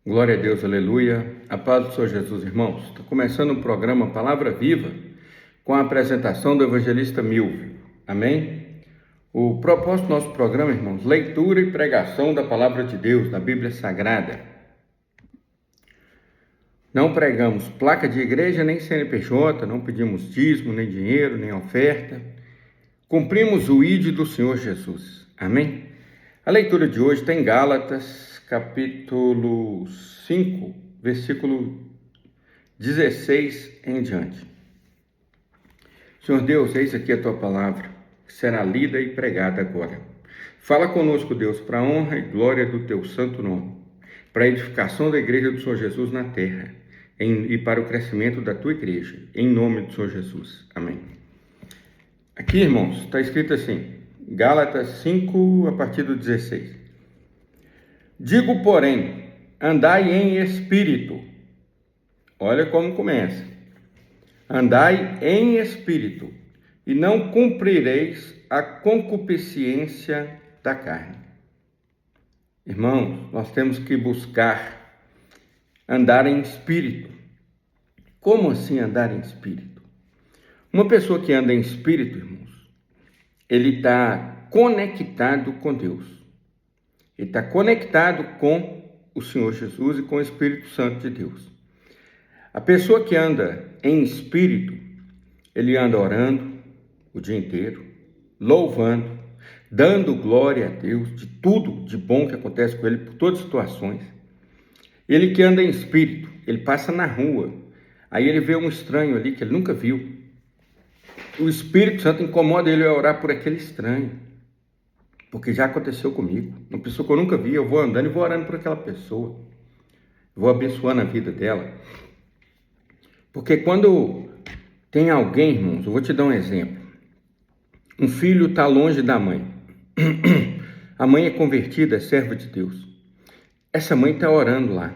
Glória a Deus, aleluia. A paz do Senhor Jesus, irmãos. Está começando o programa Palavra Viva com a apresentação do evangelista Milvio. Amém? O propósito do nosso programa, irmãos, leitura e pregação da Palavra de Deus, da Bíblia Sagrada. Não pregamos placa de igreja, nem CNPJ, não pedimos dízimo, nem dinheiro, nem oferta. Cumprimos o ID do Senhor Jesus. Amém? A leitura de hoje está em Gálatas, capítulo 5, versículo 16 em diante. Senhor Deus, eis aqui a tua palavra, que será lida e pregada agora. Fala conosco, Deus, para a honra e glória do teu santo nome, para a edificação da igreja do Senhor Jesus na terra e para o crescimento da tua igreja, em nome do Senhor Jesus. Amém. Aqui, irmãos, está escrito assim, Gálatas 5, a partir do 16. Digo, porém, andai em espírito. Olha como começa. Andai em espírito, e não cumprireis a concupiscência da carne. Irmãos, nós temos que buscar andar em espírito. Como assim andar em espírito? Uma pessoa que anda em espírito, irmãos, ele está conectado com Deus. Ele está conectado com o Senhor Jesus e com o Espírito Santo de Deus. A pessoa que anda em espírito, ele anda orando o dia inteiro, louvando, dando glória a Deus de tudo de bom que acontece com ele, por todas as situações. Ele que anda em espírito, ele passa na rua, aí ele vê um estranho ali que ele nunca viu. O Espírito Santo incomoda ele a orar por aquele estranho. Porque já aconteceu comigo. Uma pessoa que eu nunca vi, eu vou andando e vou orando por aquela pessoa. Vou abençoando a vida dela. Porque quando tem alguém, irmãos, eu vou te dar um exemplo. Um filho está longe da mãe. A mãe é convertida, é serva de Deus. Essa mãe está orando lá.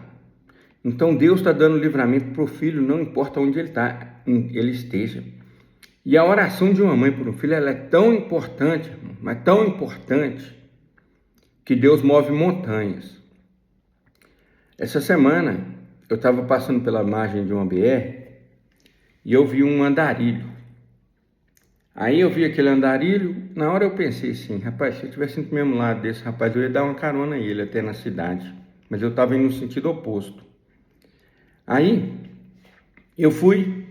Então Deus está dando livramento para o filho, não importa onde ele esteja. E a oração de uma mãe por um filho, ela é tão importante, irmão, mas tão importante, que Deus move montanhas. Essa semana, eu estava passando pela margem de uma BR e eu vi um andarilho. Aí eu vi aquele andarilho, na hora eu pensei assim, rapaz, se eu estivesse no mesmo lado desse rapaz, eu ia dar uma carona a ele até na cidade. Mas eu estava indo no sentido oposto. Aí, eu fui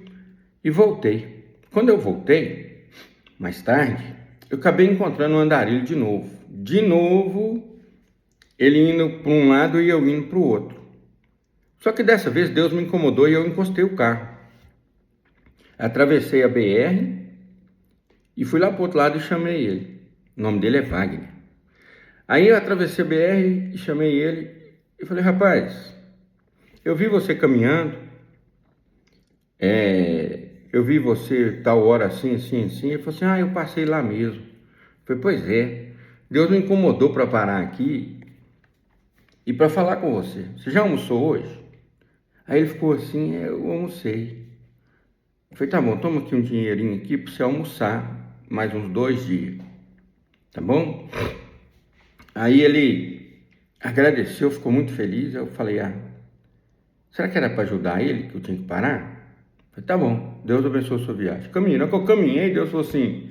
e voltei. Quando eu voltei, mais tarde, eu acabei encontrando um andarilho de novo. De novo, ele indo para um lado e eu indo para o outro. Só que dessa vez Deus me incomodou e eu encostei o carro. Atravessei a BR e fui lá para o outro lado e chamei ele. O nome dele é Wagner. Aí eu atravessei a BR e chamei ele e falei, rapaz, eu vi você caminhando, eu vi você tal hora assim. Ele falou assim, eu passei lá mesmo. Eu falei, pois é, Deus me incomodou para parar aqui e para falar com você. Você já almoçou hoje? Aí ele ficou assim, eu almocei. Eu falei, tá bom, toma aqui um dinheirinho aqui para você almoçar mais uns 2 dias, tá bom? Aí ele agradeceu, ficou muito feliz. Eu falei, será que era para ajudar ele que eu tinha que parar? Falei, tá bom, Deus abençoe a sua viagem. Caminhando, que eu caminhei, Deus falou assim,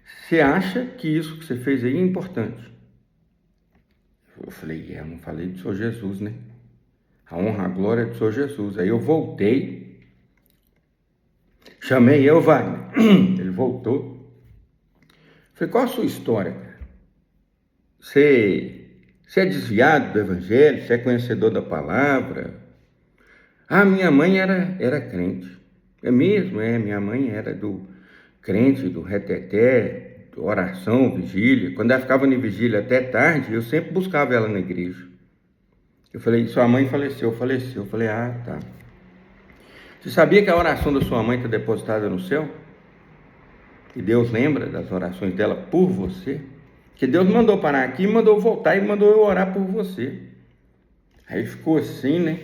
você acha que isso que você fez aí é importante? Eu falei, eu não falei do Senhor Jesus, né? A honra, a glória do Senhor Jesus. Aí eu voltei, chamei Wagner, ele voltou. Falei, qual a sua história, cara? Você é desviado do evangelho? Você é conhecedor da palavra? Minha mãe era crente. É mesmo, minha mãe era do crente, do reteté, do oração, vigília. Quando ela ficava em vigília até tarde, eu sempre buscava ela na igreja. Eu falei, sua mãe faleceu. Eu falei, tá. Você sabia que a oração da sua mãe está depositada no céu? E Deus lembra das orações dela por você? Que Deus mandou parar aqui, mandou voltar e mandou eu orar por você. Aí ficou assim, né?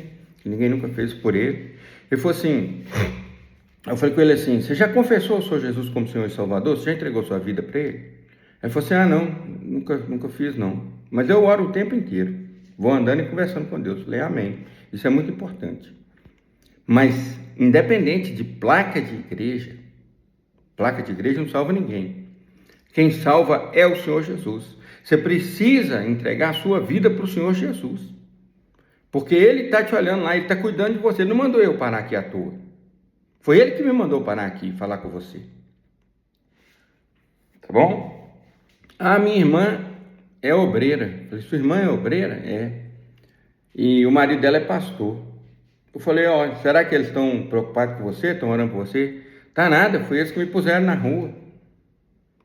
Ninguém nunca fez por ele. Ele falou assim... Eu falei com ele assim, você já confessou o Senhor Jesus como Senhor e Salvador? Você já entregou sua vida para ele? Ele falou assim, não, nunca fiz não. Mas eu oro o tempo inteiro. Vou andando e conversando com Deus. Falei, amém. Isso é muito importante. Mas, independente de placa de igreja não salva ninguém. Quem salva é o Senhor Jesus. Você precisa entregar a sua vida para o Senhor Jesus. Porque Ele está te olhando lá, Ele está cuidando de você. Ele não mandou eu parar aqui à toa. Foi Ele que me mandou parar aqui e falar com você. Tá bom? A minha irmã é obreira. Eu falei, sua irmã é obreira? É. E o marido dela é pastor. Eu falei, ó, será que eles estão preocupados com você? Estão orando por você? Tá nada, foi eles que me puseram na rua. Eu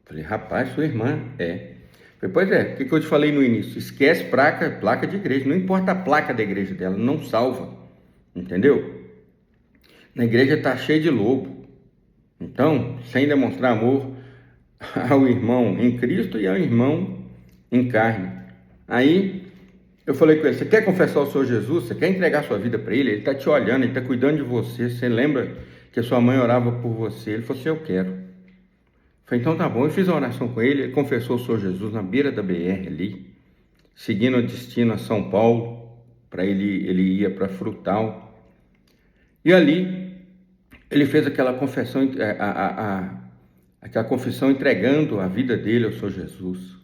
falei, rapaz, sua irmã? É. Eu falei, pois é, o que eu te falei no início? Esquece placa de igreja, não importa a placa da igreja dela, não salva. Entendeu? Na igreja está cheio de lobo. Então, sem demonstrar amor ao irmão em Cristo e ao irmão em carne. Aí, eu falei com ele, você quer confessar o Senhor Jesus? Você quer entregar sua vida para Ele? Ele está te olhando, Ele está cuidando de você. Você lembra que a sua mãe orava por você? Ele falou assim, eu quero. Eu falei, então tá bom. Eu fiz uma oração com ele, ele confessou o Senhor Jesus na beira da BR ali, seguindo o destino a São Paulo, para ele ia para Frutal. E ali, ele fez aquela confissão, aquela confissão entregando a vida dele ao Senhor Jesus.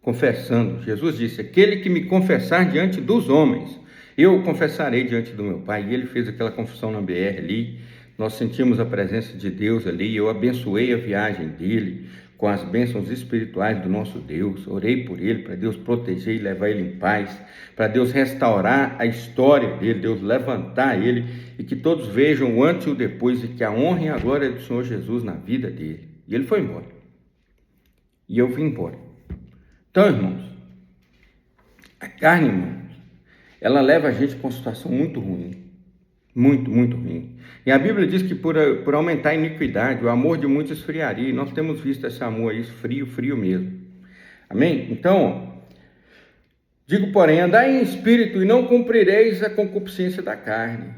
Confessando, Jesus disse, aquele que me confessar diante dos homens, eu confessarei diante do meu Pai. E ele fez aquela confissão na BR ali, nós sentimos a presença de Deus ali, eu abençoei a viagem dele, com as bênçãos espirituais do nosso Deus, orei por ele, para Deus proteger e levar ele em paz, para Deus restaurar a história dele, Deus levantar ele, e que todos vejam o antes e o depois, e que a honra e a glória do Senhor Jesus na vida dele. E ele foi embora, e eu vim embora. Então, irmãos, a carne, irmãos, ela leva a gente para uma situação muito ruim. Muito, muito ruim. E a Bíblia diz que por aumentar a iniquidade, o amor de muitos esfriaria. E nós temos visto esse amor aí, frio mesmo. Amém? Então, digo, porém, andai em espírito e não cumprireis a concupiscência da carne.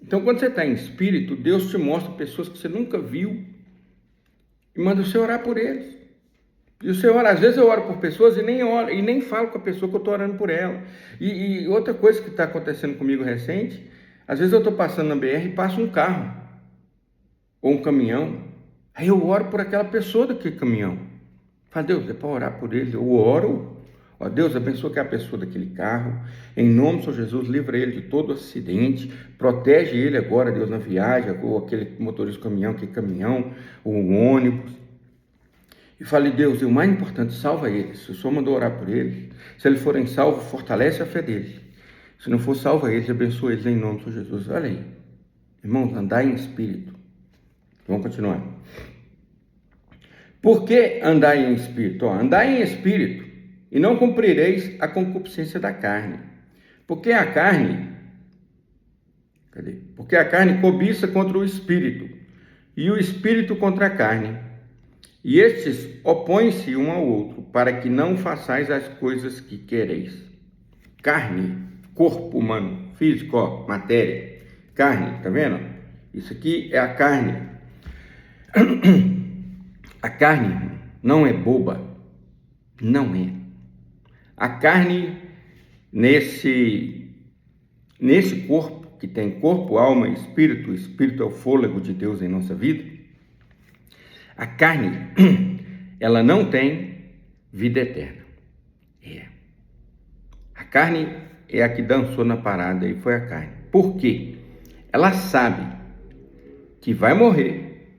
Então, quando você está em espírito, Deus te mostra pessoas que você nunca viu e manda você orar por eles. E o Senhor, às vezes eu oro por pessoas e nem falo com a pessoa que eu estou orando por ela. E outra coisa que está acontecendo comigo recente, às vezes eu estou passando na BR e passa um carro ou um caminhão. Aí eu oro por aquela pessoa daquele caminhão. Falo, Deus, é para orar por ele. Eu oro. Ó, Deus, abençoa aquela pessoa daquele carro. Em nome do Senhor Jesus, livra ele de todo acidente. Protege ele agora, Deus, na viagem, ou aquele motorista do caminhão, aquele caminhão, ou um ônibus. E falei, Deus, e o mais importante, salva eles. Se o Senhor mandou orar por eles, se eles forem salvos, fortalece a fé deles. Se não for, salva eles, abençoa eles em nome de Jesus. Olha aí, irmãos, andai em espírito. Vamos continuar. Por que andai em espírito? Andai em espírito e não cumprireis a concupiscência da carne. Porque a carne, Porque a carne cobiça contra o espírito e o espírito contra a carne. E estes opõem-se um ao outro, para que não façais as coisas que quereis. Carne, corpo humano, físico, ó, matéria, carne, tá vendo? Isso aqui é a carne. A carne não é boba, não é. A carne, nesse corpo, que tem corpo, alma e espírito, o espírito é o fôlego de Deus em nossa vida, a carne, ela não tem vida eterna. A carne é a que dançou na parada e foi a carne. Por quê? Ela sabe que vai morrer,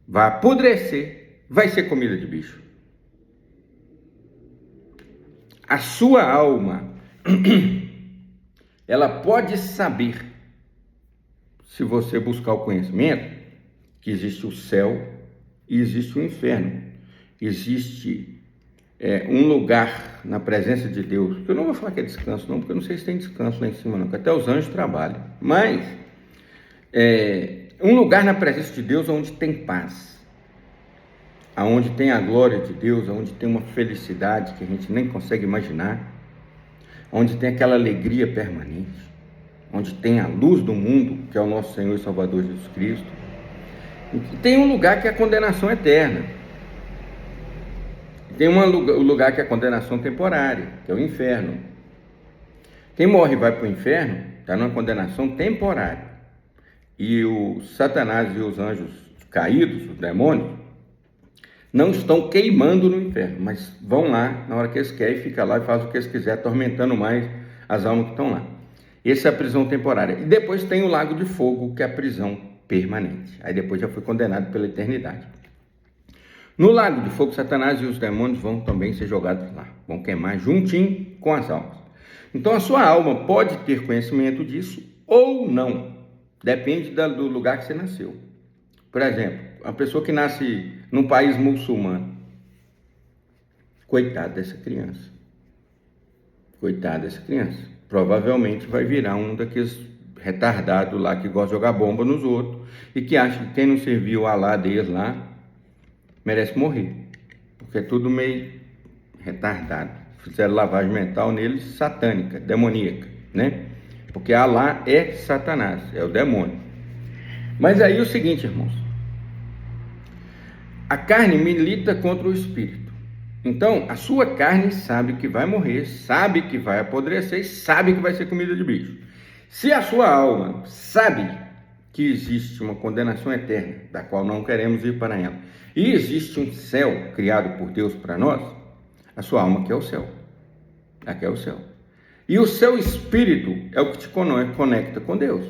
vai apodrecer, vai ser comida de bicho. A sua alma, ela pode saber, se você buscar o conhecimento, que existe o céu e existe o inferno. Existe um lugar na presença de Deus, que eu não vou falar que é descanso não, porque eu não sei se tem descanso lá em cima não, porque até os anjos trabalham, mas um lugar na presença de Deus onde tem paz, onde tem a glória de Deus, onde tem uma felicidade que a gente nem consegue imaginar, onde tem aquela alegria permanente, onde tem a luz do mundo, que é o nosso Senhor e Salvador Jesus Cristo. E tem um lugar que é a condenação eterna. Tem o lugar que é a condenação temporária, que é o inferno. Quem morre e vai para o inferno está numa condenação temporária. E o Satanás e os anjos caídos, os demônios, não estão queimando no inferno, mas vão lá na hora que eles querem, fica lá e faz o que eles quiserem, atormentando mais as almas que estão lá. Essa é a prisão temporária. E depois tem o lago de fogo, que é a prisão permanente. Aí depois já foi condenado pela eternidade. No lago de fogo, Satanás e os demônios vão também ser jogados lá. Vão queimar juntinho com as almas. Então a sua alma pode ter conhecimento disso ou não. Depende do lugar que você nasceu. Por exemplo, a pessoa que nasce num país muçulmano. Coitada dessa criança. Coitada dessa criança. Provavelmente vai virar um daqueles retardados lá que gosta de jogar bomba nos outros e que acha que quem não serviu a Alá deles lá merece morrer. Porque é tudo meio retardado. Fizeram lavagem mental neles satânica, demoníaca, né? Porque Alá é Satanás, é o demônio. Mas aí é o seguinte, irmãos. A carne milita contra o espírito. Então, a sua carne sabe que vai morrer, sabe que vai apodrecer e sabe que vai ser comida de bicho. Se a sua alma sabe que existe uma condenação eterna, da qual não queremos ir para ela, e existe um céu criado por Deus para nós, a sua alma quer o céu. Ela quer o céu. E o seu espírito é o que te conecta com Deus.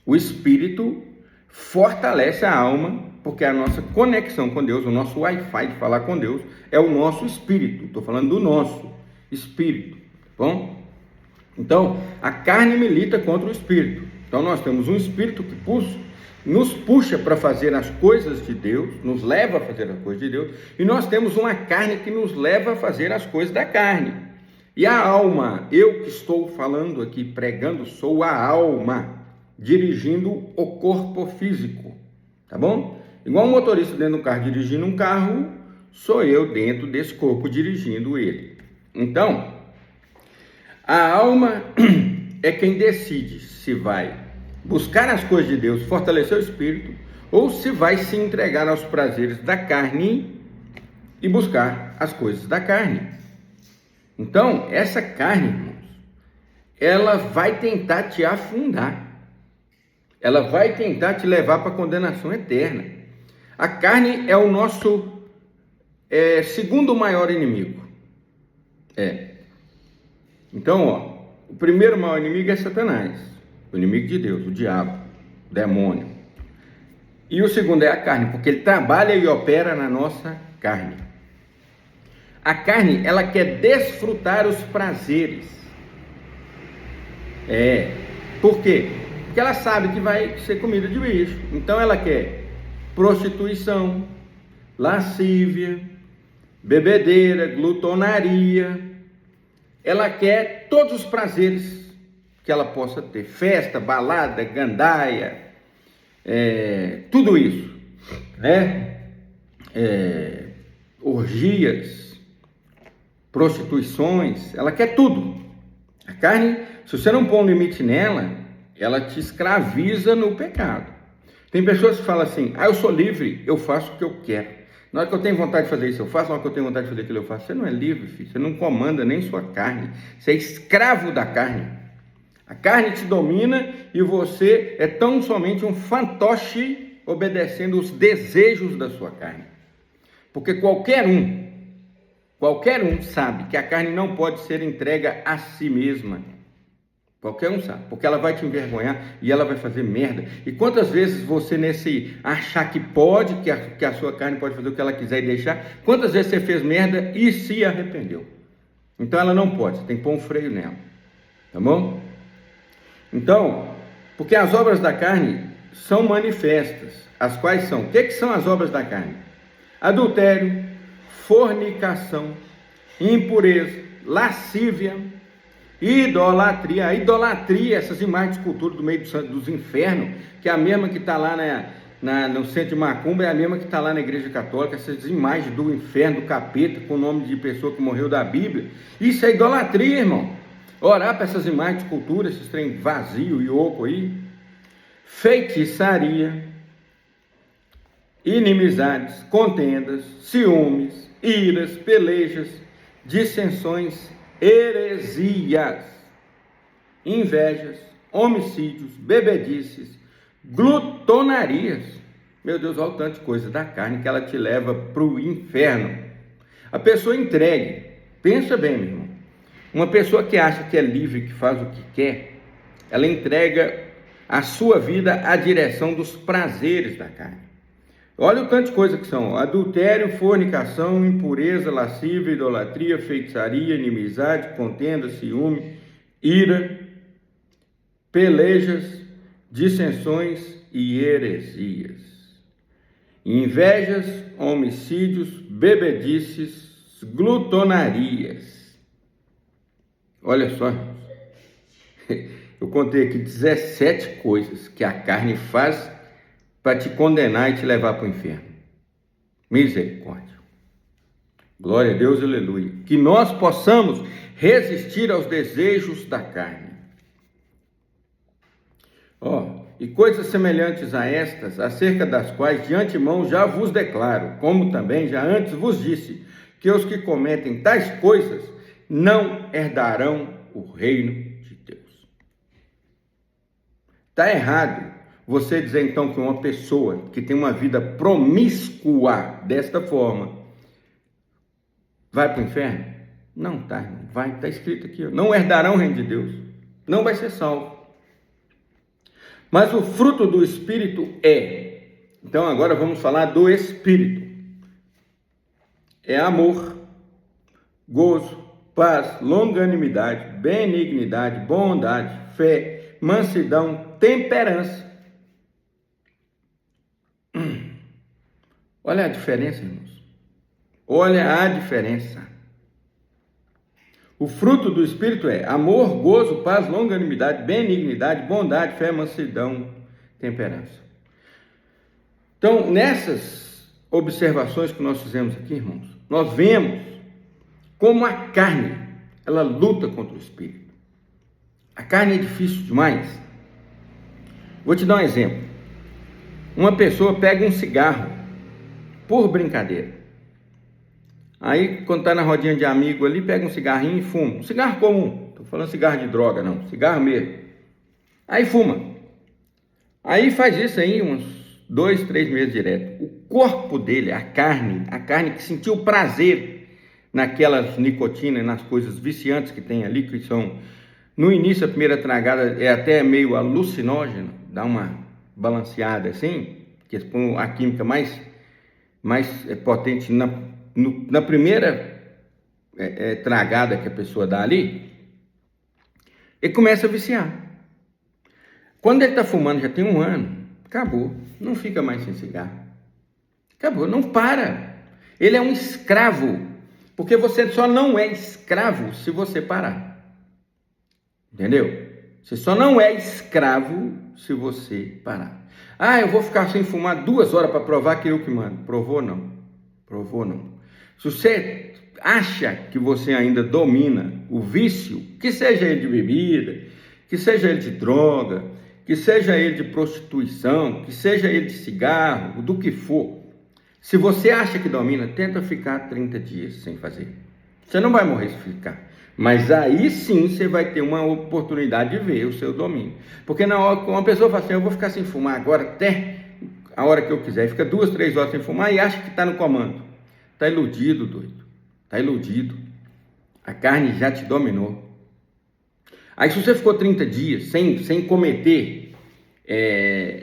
O espírito fortalece a alma, porque a nossa conexão com Deus, o nosso Wi-Fi de falar com Deus, é o nosso espírito. Estou falando do nosso espírito. Bom? Então, a carne milita contra o espírito. Então, nós temos um espírito que nos puxa para fazer as coisas de Deus, nos leva a fazer as coisas de Deus, e nós temos uma carne que nos leva a fazer as coisas da carne. E a alma, eu que estou falando aqui, pregando, sou a alma, dirigindo o corpo físico, tá bom? Igual um motorista dentro do carro dirigindo um carro, sou eu dentro desse corpo dirigindo ele. Então, a alma é quem decide se vai buscar as coisas de Deus, fortalecer o espírito, ou se vai se entregar aos prazeres da carne e buscar as coisas da carne. Então, essa carne, irmãos, ela vai tentar te afundar. Ela vai tentar te levar para a condenação eterna. A carne é o nosso segundo maior inimigo. Então, o primeiro maior inimigo é Satanás, o inimigo de Deus, o diabo, o demônio. E o segundo é a carne, porque ele trabalha e opera na nossa carne. A carne, ela quer desfrutar os prazeres. Por quê? Porque ela sabe que vai ser comida de bicho. Então ela quer prostituição, lascívia, bebedeira, glutonaria. Ela quer todos os prazeres que ela possa ter. Festa, balada, gandaia, tudo isso, né? Orgias, prostituições, ela quer tudo. A carne, se você não põe um limite nela, ela te escraviza no pecado. Tem pessoas que falam assim, eu sou livre, eu faço o que eu quero. Na hora que eu tenho vontade de fazer isso, eu faço. Na hora que eu tenho vontade de fazer aquilo, eu faço. Você não é livre, filho. Você não comanda nem sua carne. Você é escravo da carne. A carne te domina e você é tão somente um fantoche obedecendo os desejos da sua carne. Porque qualquer um sabe que a carne não pode ser entregue a si mesma. Qualquer um sabe, porque ela vai te envergonhar e ela vai fazer merda. E quantas vezes você nesse achar que pode, que a sua carne pode fazer o que ela quiser e deixar, quantas vezes você fez merda e se arrependeu? Então ela não pode, você tem que pôr um freio nela, tá bom? Então, porque as obras da carne são manifestas, as quais são, o que são as obras da carne? Adultério, fornicação, impureza, lascívia, idolatria. A idolatria, essas imagens de escultura do meio dos infernos, que é a mesma que está lá no centro de Macumba, é a mesma que está lá na igreja católica, essas imagens do inferno, do capeta, com o nome de pessoa que morreu da Bíblia. Isso é idolatria, irmão. Orar para essas imagens de escultura, esses trem vazio e oco aí. Feitiçaria, inimizades, contendas, ciúmes, iras, pelejas, dissensões, heresias. invejas, homicídios, bebedices, glutonarias. Meu Deus, olha o tanto de coisa da carne que ela te leva para o inferno. A pessoa entregue, pensa bem, meu irmão, uma pessoa que acha que é livre, que faz o que quer, ela entrega a sua vida à direção dos prazeres da carne. Olha o tanto de coisa que são: adultério, fornicação, impureza, lascívia, idolatria, feitiçaria, inimizade, contenda, ciúme, ira, pelejas, dissensões e heresias, invejas, homicídios, bebedices, glutonarias. Olha só, eu contei aqui 17 coisas que a carne faz para te condenar e te levar para o inferno. Misericórdia. Glória a Deus, aleluia. Que nós possamos resistir aos desejos da carne. E coisas semelhantes a estas, acerca das quais de antemão já vos declaro, como também já antes vos disse, que os que cometem tais coisas não herdarão o reino de Deus. Está errado você dizer então que uma pessoa que tem uma vida promíscua desta forma vai para o inferno? Não está, irmão. Vai, está escrito aqui, não herdarão o reino de Deus, não vai ser salvo. Mas o fruto do Espírito é, então agora vamos falar do Espírito, é amor, gozo, paz, longanimidade, benignidade, bondade, fé, mansidão, temperança. Olha a diferença, irmãos. Olha a diferença. O fruto do Espírito é amor, gozo, paz, longanimidade, benignidade, bondade, fé, mansidão, temperança. Então, nessas observações que nós fizemos aqui, irmãos, nós vemos como a carne, ela luta contra o Espírito. A carne é difícil demais. Vou te dar um exemplo. Uma pessoa pega um cigarro, por brincadeira. Aí, quando está na rodinha de amigo ali, pega um cigarrinho e fuma. Um cigarro comum. Estou falando cigarro de droga, não. Cigarro mesmo. Aí fuma. Aí faz isso aí uns 2, 3 meses direto. O corpo dele, a carne que sentiu prazer naquelas nicotinas, nas coisas viciantes que tem ali, que são, no início, a primeira tragada é até meio alucinógeno, dá uma balanceada assim, que põe a química mais potente na primeira tragada que a pessoa dá ali, ele começa a viciar. Quando ele está fumando já tem 1 ano, acabou, não fica mais sem cigarro, acabou, não para, ele é um escravo, porque você só não é escravo se você parar, entendeu? Você só não é escravo se você parar. Eu vou ficar sem fumar 2 horas para provar que eu que mando. Provou não. Se você acha que você ainda domina o vício, que seja ele de bebida, que seja ele de droga, que seja ele de prostituição, que seja ele de cigarro, do que for, se você acha que domina, tenta ficar 30 dias sem fazer. Você não vai morrer se ficar. Mas aí sim você vai ter uma oportunidade de ver o seu domínio. Porque na hora que uma pessoa fala assim, eu vou ficar sem fumar agora até a hora que eu quiser, fica 2, 3 horas sem fumar e acha que está no comando. Está iludido, doido. Está iludido. A carne já te dominou. Aí se você ficou 30 dias sem cometer,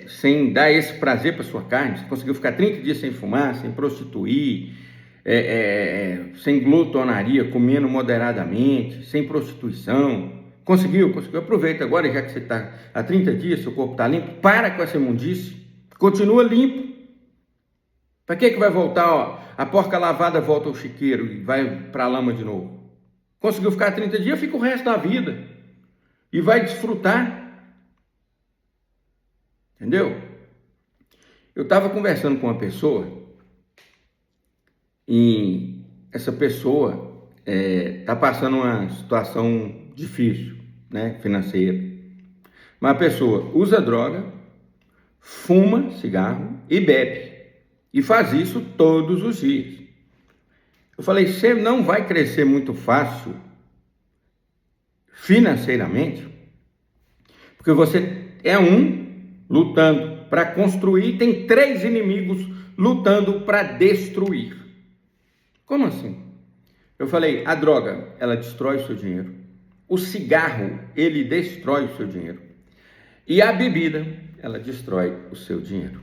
sem dar esse prazer para sua carne, você conseguiu ficar 30 dias sem fumar, sem prostituir, sem glutonaria, comendo moderadamente, sem prostituição, conseguiu, aproveita agora, já que você está há 30 dias, seu corpo está limpo, para com essa imundice, continua limpo. Para que vai voltar, a porca lavada volta ao chiqueiro e vai para a lama de novo? Conseguiu ficar 30 dias, fica o resto da vida e vai desfrutar, entendeu? Eu estava conversando com uma pessoa e essa pessoa está passando uma situação difícil, né, financeira. Mas a pessoa usa droga, fuma cigarro e bebe. E faz isso todos os dias. Eu falei, você não vai crescer muito fácil financeiramente Porque você é um lutando para construir, tem 3 inimigos lutando para destruir. Como assim? Eu falei, a droga, ela destrói o seu dinheiro. O cigarro, ele destrói o seu dinheiro. E a bebida, ela destrói o seu dinheiro.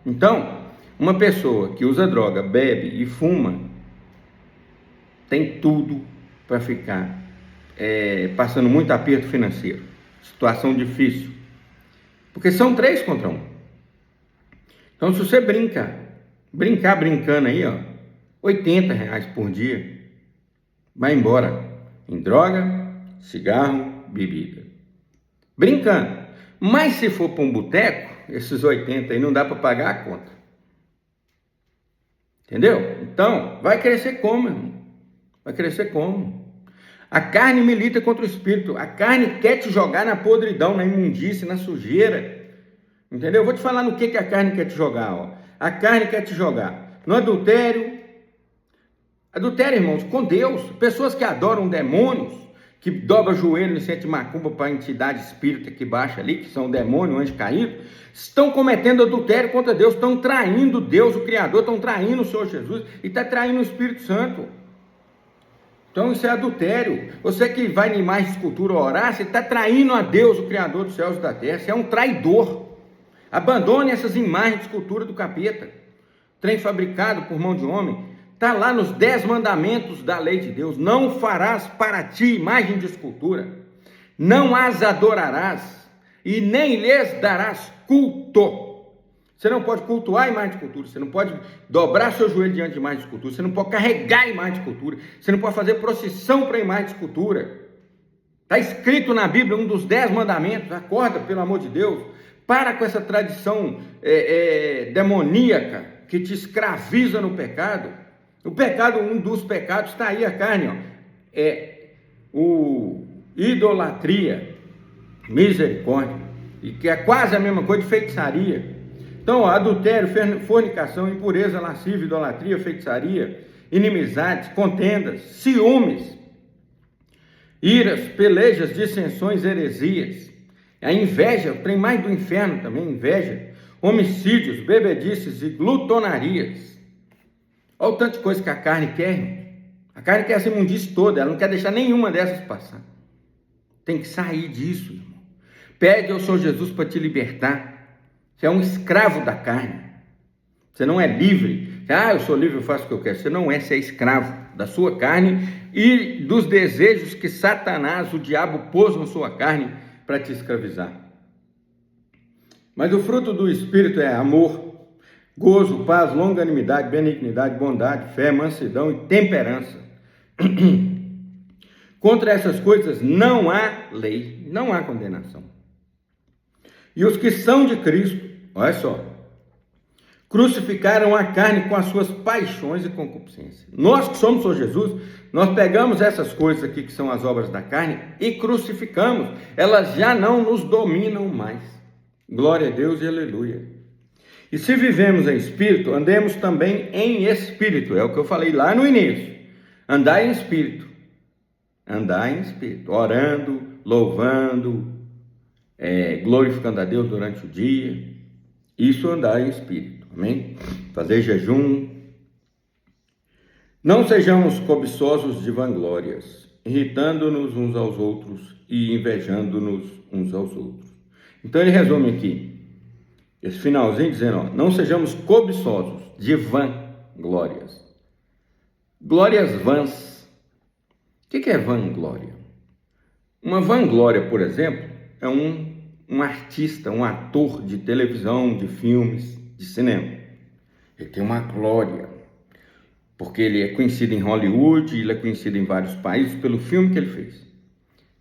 Então, uma pessoa que usa droga, bebe e fuma, tem tudo para ficar passando muito aperto financeiro. Situação difícil. Porque são 3 contra 1. Então, se você brincando aí, ó, R$ 80 por dia, vai embora em droga, cigarro, bebida. Brincando. Mas se for para um boteco, esses 80 aí não dá para pagar a conta. Entendeu? Então, vai crescer como, irmão? Vai crescer como? A carne milita contra o espírito. A carne quer te jogar na podridão, na imundície, na sujeira. Entendeu? Eu vou te falar no que a carne quer te jogar, ó. A carne quer te jogar no adultério. Adultério, irmãos, com Deus. Pessoas que adoram demônios, que dobram o joelho e sentem macumba para a entidade espírita que baixa ali, que são demônios, anjo caído, estão cometendo adultério contra Deus, estão traindo Deus, o Criador, estão traindo o Senhor Jesus e está traindo o Espírito Santo. Então isso é adultério. Você que vai em imagem de escultura orar, você está traindo a Deus, o Criador dos céus e da terra. Você é um traidor. Abandone essas imagens de escultura do capeta. Trem fabricado por mão de homem. Está lá nos 10 mandamentos da lei de Deus. Não farás para ti imagem de escultura. Não as adorarás. E nem lhes darás culto. Você não pode cultuar a imagem de escultura. Você não pode dobrar seu joelho diante de imagem de escultura. Você não pode carregar a imagem de escultura. Você não pode fazer procissão para a imagem de escultura. Está escrito na Bíblia, um dos 10 mandamentos. Acorda, pelo amor de Deus. Para com essa tradição demoníaca que te escraviza no pecado. O pecado, um dos pecados, está aí a carne, ó. Idolatria, misericórdia, e que é quase a mesma coisa de feitiçaria. Então, ó, adultério, fornicação, impureza, lascívia, idolatria, feitiçaria, inimizades, contendas, ciúmes, iras, pelejas, dissensões, heresias. A inveja, tem mais do inferno também, inveja, homicídios, bebedices e glutonarias. Olha o tanto de coisa que a carne quer, irmão. A carne quer essa imundície toda, ela não quer deixar nenhuma dessas passar. Tem que sair disso, irmão. Pede ao Senhor Jesus para te libertar. Você é um escravo da carne. Você não é livre. Eu sou livre, eu faço o que eu quero. Você não é, você é escravo da sua carne e dos desejos que Satanás, o diabo, pôs na sua carne para te escravizar. Mas o fruto do Espírito é amor, gozo, paz, longanimidade, benignidade, bondade, fé, mansidão e temperança. Contra essas coisas não há lei, não há condenação. E os que são de Cristo, olha só, crucificaram a carne com as suas paixões e concupiscências. Nós que somos o Senhor Jesus, nós pegamos essas coisas aqui que são as obras da carne e crucificamos. Elas já não nos dominam mais. Glória a Deus e aleluia. E se vivemos em espírito, andemos também em espírito. É o que eu falei lá no início. Andar em espírito. Andar em espírito. Orando, louvando, glorificando a Deus durante o dia. Isso andar em espírito. Amém? Fazer jejum. Não sejamos cobiçosos de vanglórias, irritando-nos uns aos outros e invejando-nos uns aos outros. Então ele resume aqui, esse finalzinho dizendo, não sejamos cobiçosos de vanglórias. Glórias vãs. O que é vanglória? Uma vanglória, por exemplo, é um artista, um ator de televisão, de filmes, de cinema. Ele tem uma glória, porque ele é conhecido em Hollywood, ele é conhecido em vários países pelo filme que ele fez.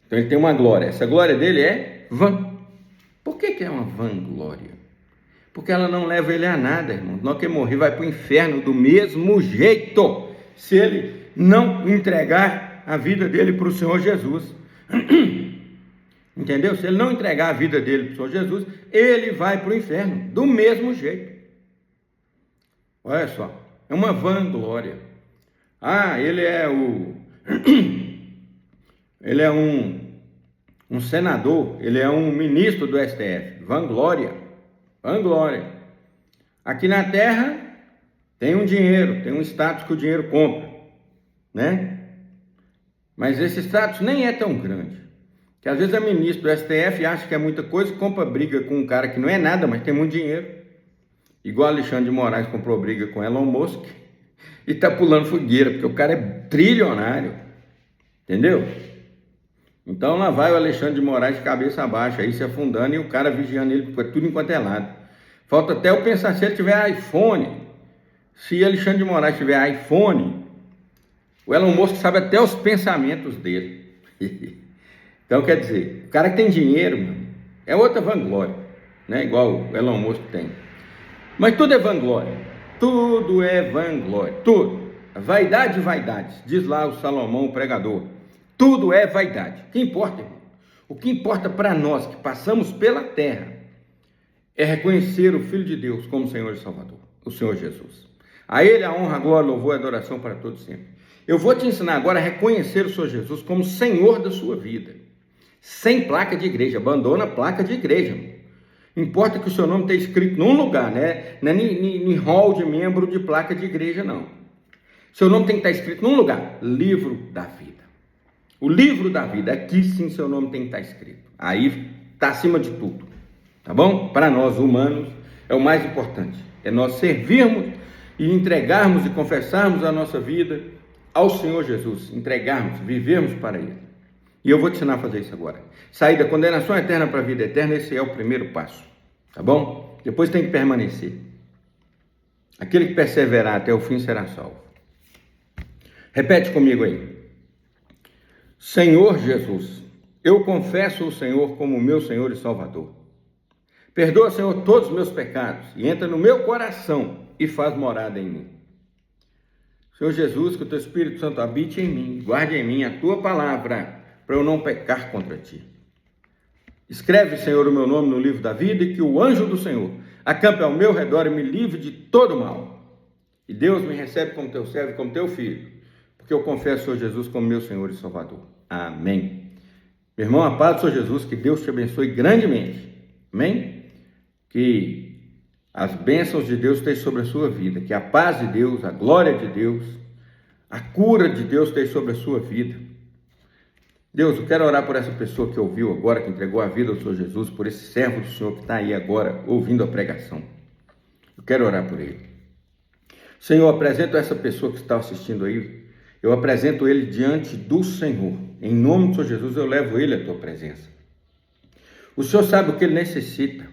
Então ele tem uma glória. Essa glória dele é vã. Por que é uma vanglória? Porque ela não leva ele a nada, irmão. Não que morrer vai para o inferno do mesmo jeito, se ele não entregar a vida dele para o Senhor Jesus. Entendeu? Se ele não entregar a vida dele para o Senhor Jesus, ele vai para o inferno, do mesmo jeito. Olha só, é uma vanglória. Ele é Um senador, ele é um ministro do STF. Vanglória. Vanglória. Aqui na terra tem um dinheiro, tem um status que o dinheiro compra, né? Mas esse status nem é tão grande. Que às vezes a ministro do STF acha que é muita coisa, compra briga com um cara que não é nada, mas tem muito dinheiro. Igual Alexandre de Moraes comprou briga com Elon Musk e tá pulando fogueira, porque o cara é trilionário. Entendeu? Então lá vai o Alexandre de Moraes de cabeça abaixo, aí se afundando e o cara vigiando ele por tudo enquanto é lado. Falta até eu pensar, se ele tiver iPhone, se Alexandre de Moraes tiver iPhone, o Elon Musk sabe até os pensamentos dele. Então quer dizer, o cara que tem dinheiro, mano, é outra vanglória, né? Igual o Elon Musk tem. Mas tudo é vanglória, tudo é vanglória, tudo. Vaidade, vaidade, diz lá o Salomão, o pregador. Tudo é vaidade. O que importa, irmão? O que importa para nós que passamos pela terra é reconhecer o Filho de Deus como Senhor e Salvador, o Senhor Jesus. A Ele a honra, a glória, louvor e adoração para todos sempre. Eu vou te ensinar agora a reconhecer o Senhor Jesus como Senhor da sua vida. Sem placa de igreja, abandona a placa de igreja, irmão. Importa que o seu nome esteja escrito num lugar, né? Não é em hall de membro de placa de igreja, não. Seu nome tem que estar escrito num lugar, livro da vida. O livro da vida, aqui sim seu nome tem que estar escrito. Aí está acima de tudo, tá bom? Para nós humanos é o mais importante. É nós servirmos e entregarmos e confessarmos a nossa vida ao Senhor Jesus. Entregarmos, vivermos para Ele. E eu vou te ensinar a fazer isso agora. Sair da condenação eterna para a vida eterna, esse é o primeiro passo, tá bom? Depois tem que permanecer. Aquele que perseverar até o fim será salvo. Repete comigo aí. Senhor Jesus, eu confesso o Senhor como meu Senhor e Salvador. Perdoa, Senhor, todos os meus pecados e entra no meu coração e faz morada em mim. Senhor Jesus, que o teu Espírito Santo habite em mim, guarde em mim a tua palavra, para eu não pecar contra ti. Escreve, Senhor, o meu nome no livro da vida e que o anjo do Senhor acampe ao meu redor e me livre de todo mal. E Deus me recebe como teu servo e como teu filho, porque eu confesso o Senhor Jesus como meu Senhor e Salvador. Amém. Meu irmão, a paz do Senhor Jesus, que Deus te abençoe grandemente. Amém? Que as bênçãos de Deus estejam sobre a sua vida, que a paz de Deus, a glória de Deus, a cura de Deus esteja sobre a sua vida. Deus, eu quero orar por essa pessoa que ouviu agora, que entregou a vida ao Senhor Jesus, por esse servo do Senhor que está aí agora ouvindo a pregação. Eu quero orar por ele. Senhor, apresento essa pessoa que está assistindo aí, eu apresento ele diante do Senhor. Em nome do Senhor Jesus, eu levo ele à tua presença. O Senhor sabe o que ele necessita.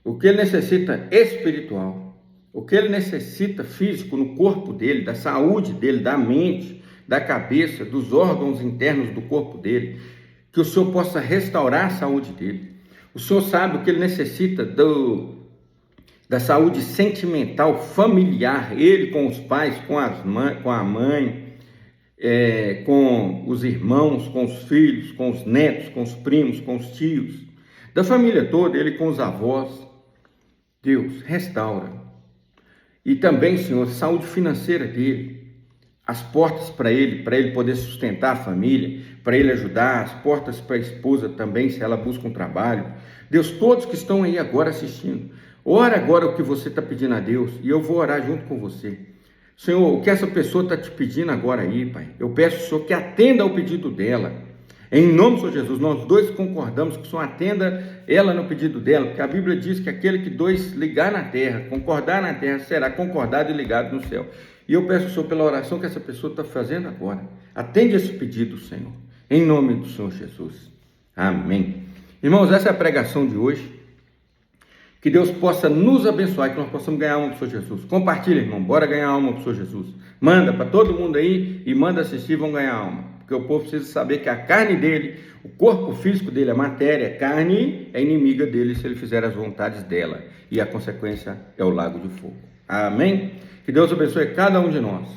O que ele necessita espiritual. O que ele necessita físico no corpo dele, da saúde dele, da mente, da cabeça, dos órgãos internos do corpo dele. Que o Senhor possa restaurar a saúde dele. O Senhor sabe o que ele necessita da saúde sentimental, familiar, ele com os pais, com a mãe, com os irmãos, com os filhos, com os netos, com os primos, com os tios, da família toda, ele com os avós. Deus, restaura. E também, Senhor, saúde financeira dele, as portas para ele poder sustentar a família, para ele ajudar, as portas para a esposa também, se ela busca um trabalho. Deus, todos que estão aí agora assistindo, ora agora o que você está pedindo a Deus e eu vou orar junto com você. Senhor, o que essa pessoa está te pedindo agora aí, Pai, eu peço, Senhor, que atenda ao pedido dela. Em nome do Senhor Jesus, nós dois concordamos que o Senhor atenda ela no pedido dela, porque a Bíblia diz que aquele que dois ligar na terra, concordar na terra, será concordado e ligado no céu. E eu peço, Senhor, pela oração que essa pessoa está fazendo agora. Atende esse pedido, Senhor, em nome do Senhor Jesus. Amém. Irmãos, essa é a pregação de hoje. Que Deus possa nos abençoar, que nós possamos ganhar alma para o Senhor Jesus. Compartilha, irmão, bora ganhar alma para o Senhor Jesus. Manda para todo mundo aí e manda assistir, vão ganhar alma. Porque o povo precisa saber que a carne dele, o corpo físico dele, a matéria, a carne é inimiga dele se ele fizer as vontades dela. E a consequência é o lago de fogo. Amém? Que Deus abençoe cada um de nós.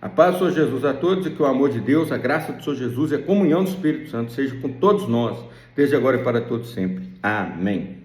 A paz do Senhor Jesus a todos e que o amor de Deus, a graça do Senhor Jesus e a comunhão do Espírito Santo seja com todos nós, desde agora e para todos sempre. Amém.